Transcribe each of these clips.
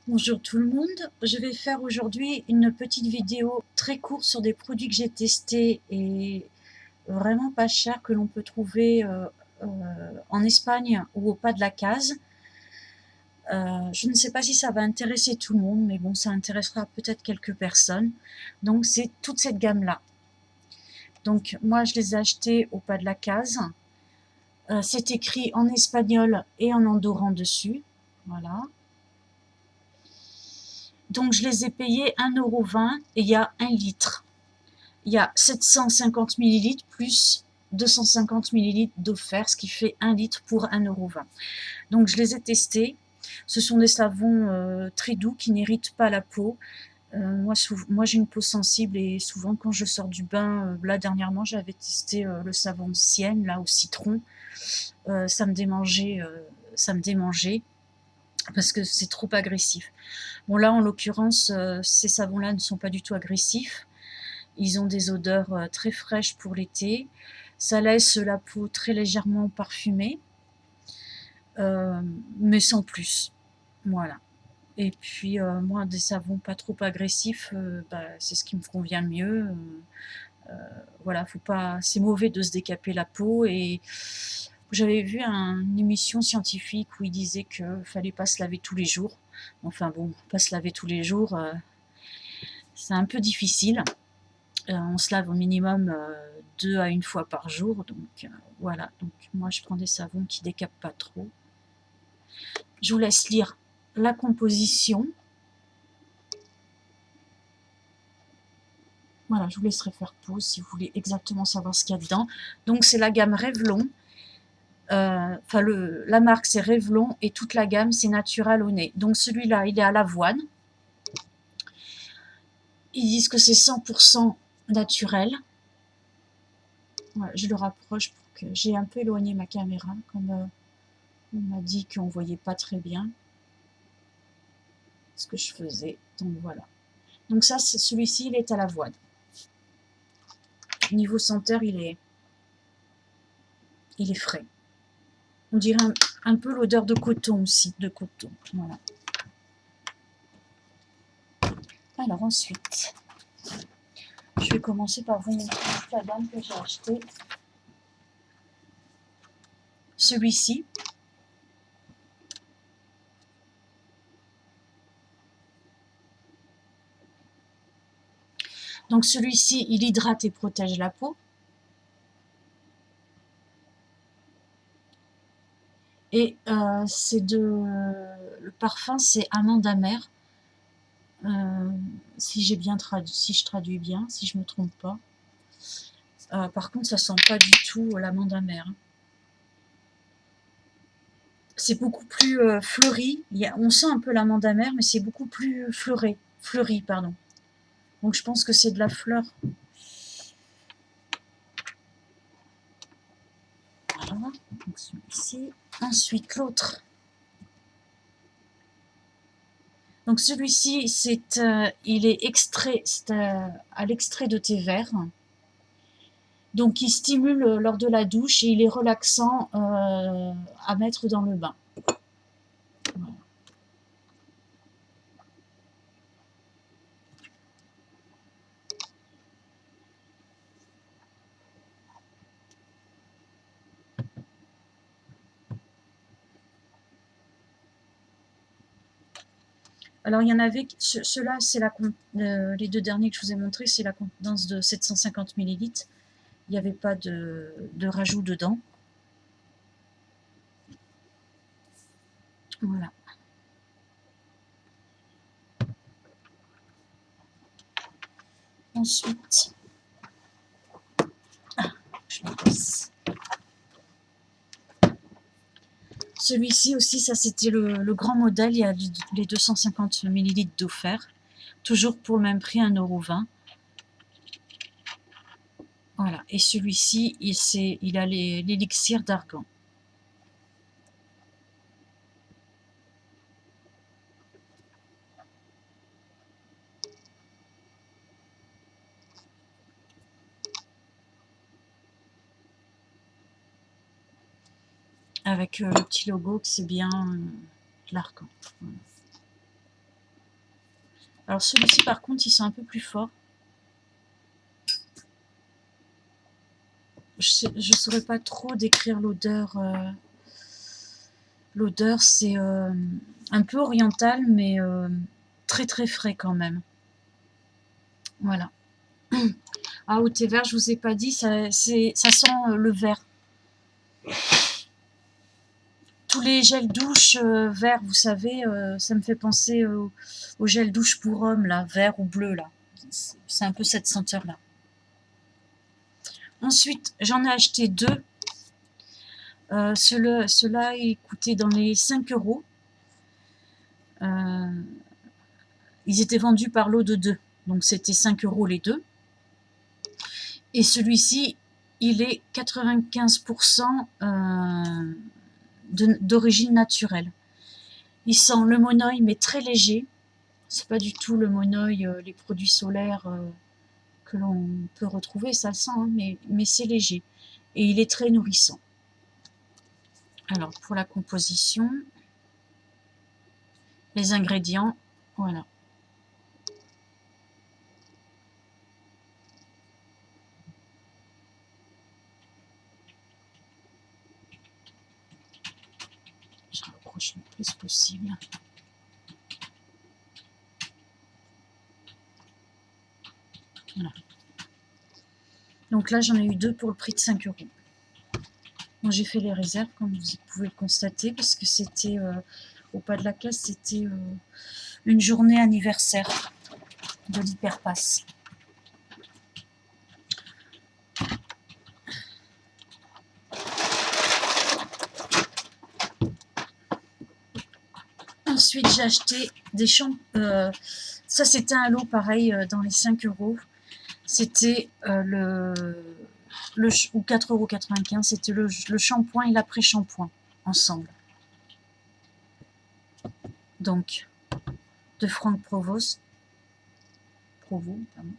Bonjour tout le monde, je vais faire aujourd'hui une petite vidéo très courte sur des produits que j'ai testés et vraiment pas chers que l'on peut trouver en Espagne ou au pas de la case. Je ne sais pas si ça va intéresser tout le monde, mais bon, ça intéressera peut-être quelques personnes. Donc c'est toute cette gamme-là. Donc moi je les ai achetés au pas de la case. C'est écrit en espagnol et en andorran dessus. Voilà. Donc je les ai payés 1,20 € et il y a 1 litre. Il y a 750 millilitres plus 250 millilitres d'offert, ce qui fait 1 litre pour 1,20 €. Donc je les ai testés. Ce sont des savons très doux qui n'irritent pas la peau. Moi j'ai une peau sensible et souvent quand je sors du bain, là dernièrement j'avais testé le savon Sienne là au citron. Ça me démangeait parce que c'est trop agressif. Bon là en l'occurrence ces savons là ne sont pas du tout agressifs. Ils ont des odeurs très fraîches pour l'été. Ça laisse la peau très légèrement parfumée, mais sans plus. Voilà. Et puis moi, des savons pas trop agressifs, c'est ce qui me convient le mieux. Voilà, faut pas, c'est mauvais de se décaper la peau. Et j'avais vu une émission scientifique où il disait qu'il fallait pas se laver tous les jours. Enfin bon, pas se laver tous les jours, c'est un peu difficile. On se lave au minimum 2 à 1 fois par jour, donc voilà. Donc moi je prends des savons qui décapent pas trop. Je vous laisse lire la composition. Voilà, je vous laisserai faire pause si vous voulez exactement savoir ce qu'il y a dedans. Donc c'est la gamme Revlon. La marque c'est Revlon et toute la gamme c'est Natural au nez. Donc celui-là il est à l'avoine. Ils disent que c'est 100% naturel. Voilà, je le rapproche pour que j'ai un peu éloigné ma caméra, comme on m'a dit qu'on ne voyait pas très bien ce que je faisais. Donc voilà. Donc ça, celui-ci, il est à l'avoine. Niveau senteur, il est frais. On dirait un peu l'odeur de coton aussi, de coton. Voilà. Alors ensuite, je vais commencer par vous montrer la gamme que j'ai achetée. Celui-ci. Donc celui-ci, il hydrate et protège la peau. Et le parfum, c'est amande amère. Si j'ai bien traduit, si je traduis bien, si je me trompe pas. Par contre, ça sent pas du tout l'amande amère. C'est beaucoup plus fleuri. On sent un peu l'amande amère, mais c'est beaucoup plus fleuri, pardon. Donc je pense que c'est de la fleur. Voilà, donc celui-ci. Ensuite, l'autre. Donc celui-ci, il est extrait, à l'extrait de thé vert. Donc il stimule lors de la douche et il est relaxant à mettre dans le bain. Voilà. Alors il y en avait, ceux-là, c'est les deux derniers que je vous ai montrés, c'est la contenance de 750 millilitres. Il n'y avait pas de rajout dedans. Voilà. Ensuite, je le passe. Celui-ci aussi, ça c'était le grand modèle, il y a les 250 millilitres d'offert. Toujours pour le même prix, 1,20 €. Voilà. Et celui-ci, il a l'élixir d'argan. Avec le petit logo que c'est bien de l'argan. Voilà. Alors celui-ci par contre, il sent un peu plus fort. Je ne saurais pas trop décrire l'odeur. L'odeur, c'est un peu oriental, mais très très frais quand même. Voilà. Ah, au thé vert, je vous ai pas dit, ça sent le vert. Tous les gels douche verts, vous savez, ça me fait penser au gel douche pour homme, là, vert ou bleu, là. C'est un peu cette senteur-là. Ensuite, j'en ai acheté 2. Ceux-là, ils coûtaient dans les 5 €. Ils étaient vendus par lot de 2, donc c'était 5 € les 2. Et celui-ci, il est 95% d'origine naturelle. Il sent le monoï, mais très léger. C'est pas du tout le monoï, les produits solaires que l'on peut retrouver, ça sent, hein, mais c'est léger. Et il est très nourrissant. Alors, pour la composition, les ingrédients, voilà. Je rapproche le plus possible. Voilà. Donc là, j'en ai eu 2 pour le prix de 5 €. Moi, j'ai fait les réserves, comme vous pouvez le constater, parce que c'était au pas de la caisse, c'était une journée anniversaire de l'Hyperpass. Ensuite, j'ai acheté des shampoings. Ça, c'était un lot pareil dans les 5 €. C'était ou 4,95 €. C'était le shampoing et l'après-shampoing ensemble. Donc, de Franck Provost. Provo, pardon.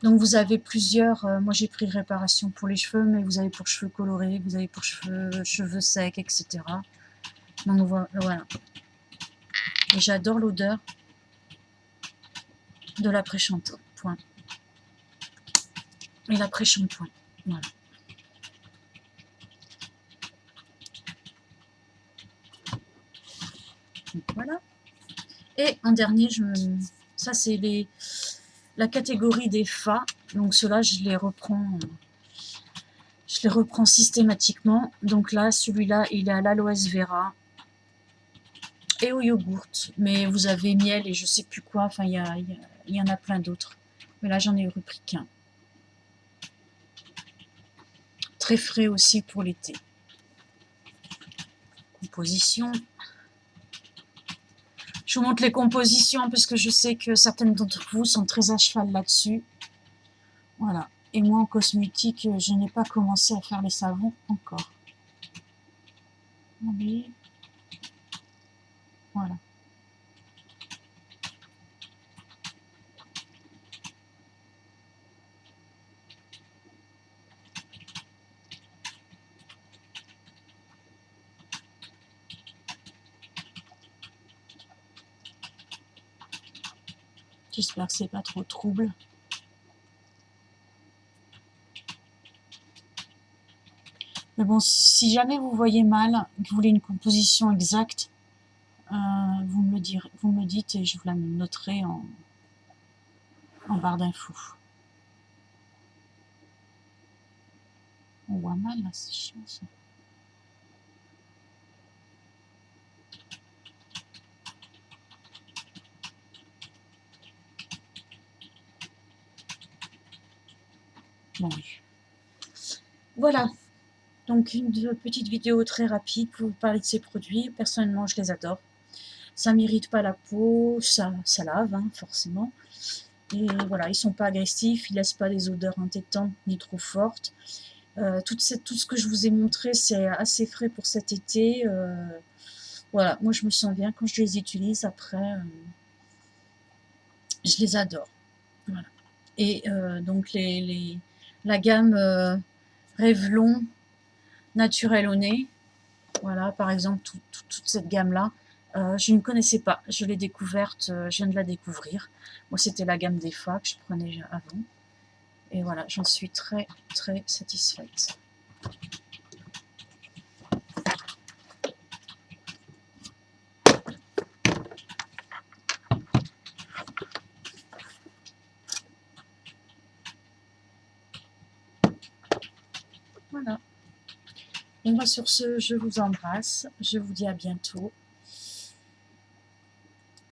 Donc vous avez plusieurs, moi j'ai pris réparation pour les cheveux, mais vous avez pour cheveux colorés, vous avez pour cheveux secs, etc. Donc voilà. Et j'adore l'odeur de l'après-shampoing. Et l'après-shampoing, voilà. Donc voilà. Et en dernier, ça c'est la catégorie des FA. Donc ceux-là, je les reprends systématiquement. Donc là, celui-là, il est à l'aloès vera et au yogourt. Mais vous avez miel et je sais plus quoi. Enfin, il y en a plein d'autres. Mais là, j'en ai repris qu'un. Très frais aussi pour l'été. Composition. Je vous montre les compositions parce que je sais que certaines d'entre vous sont très à cheval là-dessus. Voilà. Et moi, en cosmétique, je n'ai pas commencé à faire les savons encore. Oui. Voilà. J'espère que c'est pas trop trouble. Mais bon, si jamais vous voyez mal, que vous voulez une composition exacte, vous me le dites et je vous la noterai en barre d'infos. On voit mal là, c'est chiant ça. Bon, oui. Voilà. Donc une petite vidéo très rapide pour vous parler de ces produits. Personnellement, je les adore. Ça m'irrite pas la peau, ça lave, hein, forcément. Et voilà, ils sont pas agressifs, ils laissent pas des odeurs entêtantes ni trop fortes. Tout ce que je vous ai montré, c'est assez frais pour cet été. Voilà, moi je me sens bien quand je les utilise. Après, je les adore. Voilà. Et donc la gamme Revlon naturel au nez, voilà, par exemple, toute cette gamme-là, Je ne connaissais pas, je l'ai découverte, je viens de la découvrir. Moi, c'était la gamme DEFA que je prenais avant. Et voilà, j'en suis très, très satisfaite. Voilà. Bon, bah, sur ce, je vous embrasse. Je vous dis à bientôt.